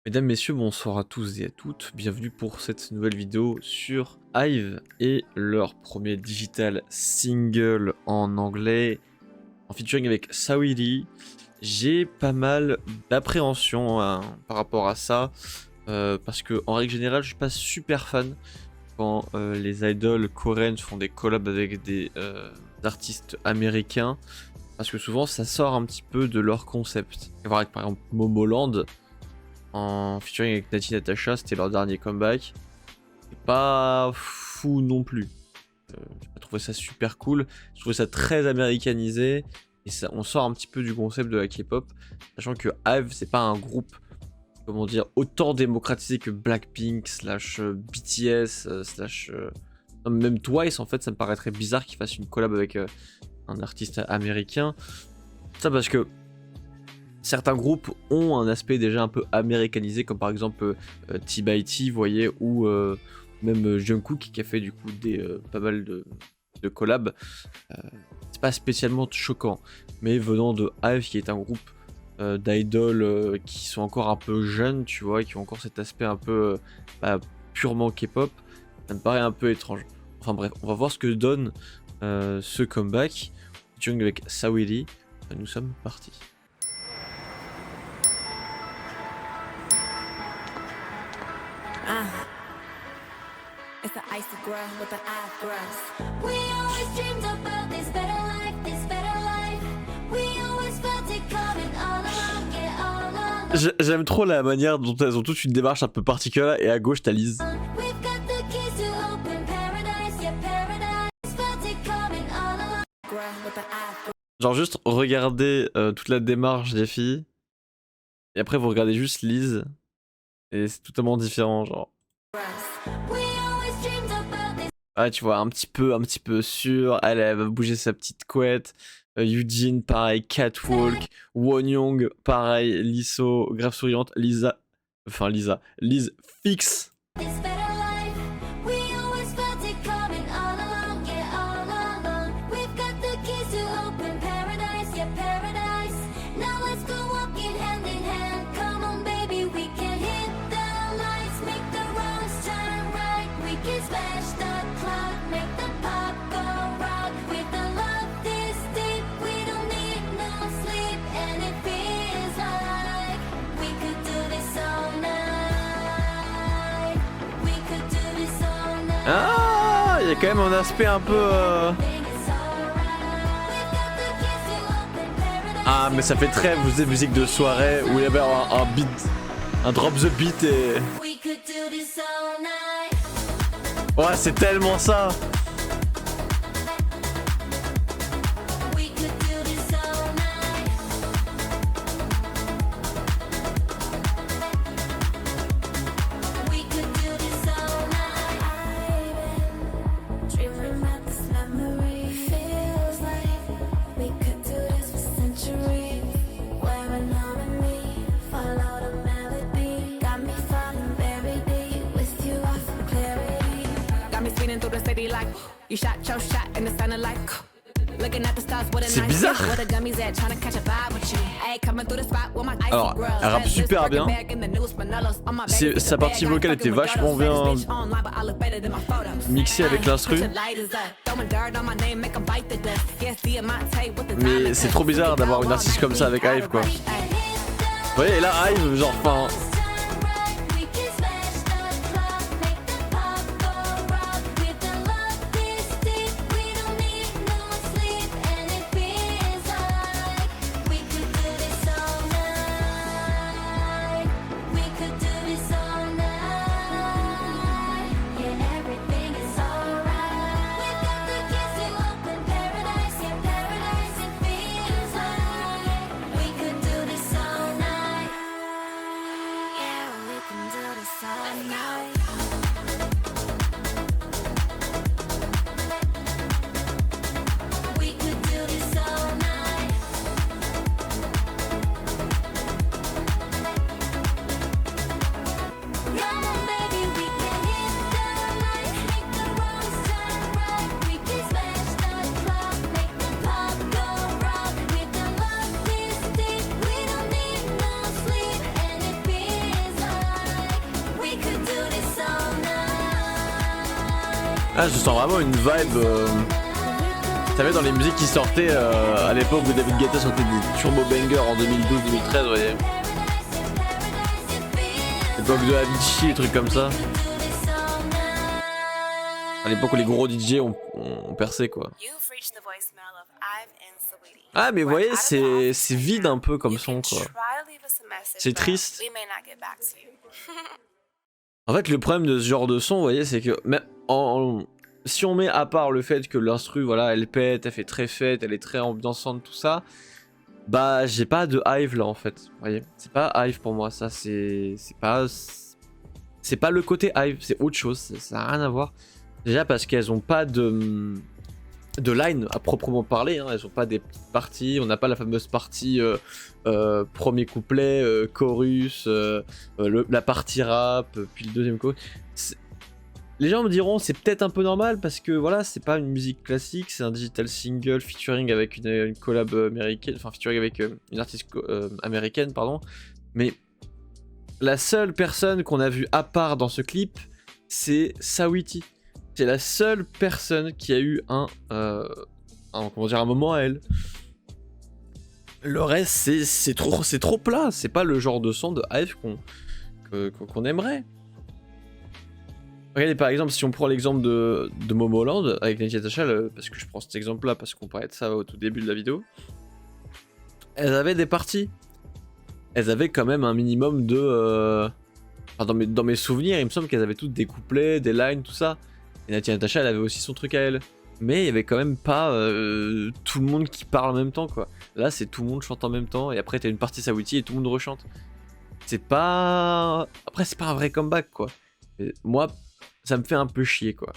Mesdames, messieurs, bonsoir à tous et à toutes. Bienvenue pour cette nouvelle vidéo sur IVE et leur premier digital single en anglais en featuring avec Saweetie. J'ai pas mal d'appréhension par rapport à ça parce que en règle générale, je suis pas super fan quand les idoles coréennes font des collabs avec des artistes américains parce que souvent ça sort un petit peu de leur concept. Voir avec par exemple Momoland en featuring avec Nati Natasha, c'était leur dernier comeback. C'est pas fou non plus. J'ai pas trouvé ça super cool. Je trouvais ça très américanisé. Et ça, on sort un petit peu du concept de la K-pop. Sachant que IVE, c'est pas un groupe, comment dire, autant démocratisé que Blackpink, slash BTS, slash. Même Twice, en fait, ça me paraîtrait bizarre qu'ils fassent une collab avec un artiste américain. Ça parce que certains groupes ont un aspect déjà un peu américanisé, comme par exemple T-by-T, vous voyez, ou même Jungkook qui a fait du coup pas mal de collabs. C'est pas spécialement choquant, mais venant de IVE, qui est un groupe d'idoles qui sont encore un peu jeunes, tu vois, qui ont encore cet aspect un peu purement K-pop, ça me paraît un peu étrange. Enfin bref, on va voir ce que donne ce comeback, featuring avec Saweetie. Nous sommes partis. It's the icy girl with the eyebrows. We always dreamed about this better life, this better life. We always felt it coming all along, yeah, all along. J'aime trop la manière dont elles ont toutes une démarche un peu particulière, et à gauche t'as Lise. We've got the keys to open paradise, yeah, paradise. Felt it coming all along. Girl with the eyebrows. Genre juste regardez toute la démarche des filles, et après vous regardez juste Lise, et c'est totalement différent, genre. We always dreamed about this. Ah, tu vois, un petit peu sûr, elle va bouger sa petite couette. Eugene, pareil, Catwalk. Wonyoung, pareil, Liso, grave souriante. Lise fixe. This better life. We always felt it coming all along, yeah, all along. We've got the keys to open paradise, yeah, paradise. Now let's go walking hand in hand. Come on, baby, we can hit the lights, make the wrongs turn right. We can smash the clock, make the pop go rock. With the love this deep, we don't need no sleep, and it feels like we could do this all night. We could do this all night. Ah, il y a quand même un aspect un peu. Ah, mais ça fait très, vous savez, musique de soirée où il y avait un beat, un drop the beat et. We could do this all night. Ouais, c'est tellement ça. We could do this all night. We could do this all night. I've been dreaming about this memory. Feels like we could do this for centuries. Wearing harmony, follow the melody. Got me falling very deep with you, I feel clarity. Got me speeding through the city like you shot your shot and it sounded like looking at the stars with a C'est nice bizarre. kiss, where the gummies at trying to catch a vibe with you. Hey, coming through the spot with my icy Alors, grills. elle rappe super bien. Sa partie vocale était vachement bien mixée avec l'instru. Mais c'est trop bizarre d'avoir une artiste comme ça avec IVE, quoi. Vous voyez, et là IVE, genre, enfin. We can smash the clock, make the pop go rock. With the love this deep, we don't need no sleep, and it feels like we could do this all night. We could do this all night. Yeah, everything is alright. We've got the keys to open paradise, yeah, paradise. It feels like we could do this all night. Yeah, we can do this all night. We could do this all night. Come on, baby, we can hit the lights, make the wrongs turn right. We can smash the clock, make the pop go rock. With the love this deep, we don't need no sleep, and it feels like Ah, je sens vraiment une vibe. Tu savais, dans les musiques qui sortaient à l'époque où David Guetta sortait des turbo bangers en 2012-2013, vous voyez. L'époque de Avicii, des trucs comme ça. À l'époque où les gros DJ ont percé, quoi. Ah, mais vous voyez, c'est vide un peu comme son, quoi. C'est triste. En fait, le problème de ce genre de son, vous voyez, c'est que si on met à part le fait que l'instru, voilà, elle pète, elle fait très fête, elle est très ambiançante, tout ça, bah j'ai pas de Hive là en fait. Vous voyez, c'est pas Hive pour moi, ça c'est pas le côté Hive, c'est autre chose, ça n'a rien à voir. Déjà parce qu'elles ont pas de line à proprement parler, hein. Elles ont pas des petites parties, on n'a pas la fameuse partie premier couplet, chorus, la partie rap, puis le deuxième chorus. Les gens me diront c'est peut-être un peu normal parce que voilà, c'est pas une musique classique, c'est un digital single featuring avec une collab américaine, enfin featuring avec une artiste américaine, pardon. Mais la seule personne qu'on a vue à part dans ce clip, c'est Saweetie. C'est la seule personne qui a eu comment dire, un moment à elle. Le reste, c'est trop plat. C'est pas le genre de son de Hive qu'on aimerait. Regardez par exemple, si on prend l'exemple de Momoland avec Nati Natasha, parce que je prends cet exemple-là parce qu'on parlait de ça au tout début de la vidéo. Elles avaient des parties. Elles avaient quand même un minimum de... Enfin, dans mes souvenirs, il me semble qu'elles avaient toutes des couplets, des lines, tout ça. Et Nati Natasha, elle avait aussi son truc à elle. Mais il y avait quand même pas tout le monde qui parle en même temps, quoi. Là, c'est tout le monde chante en même temps, et après t'as une partie Saweetie et tout le monde rechante. C'est pas... Après, c'est pas un vrai comeback, quoi. Et moi, ça me fait un peu chier, quoi.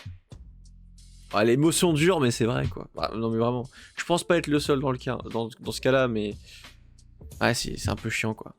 Ah, l'émotion dure, mais c'est vrai, quoi. Bah, non, mais vraiment. Je pense pas être le seul dans le cas, dans ce cas-là, mais... Ouais, c'est un peu chiant, quoi.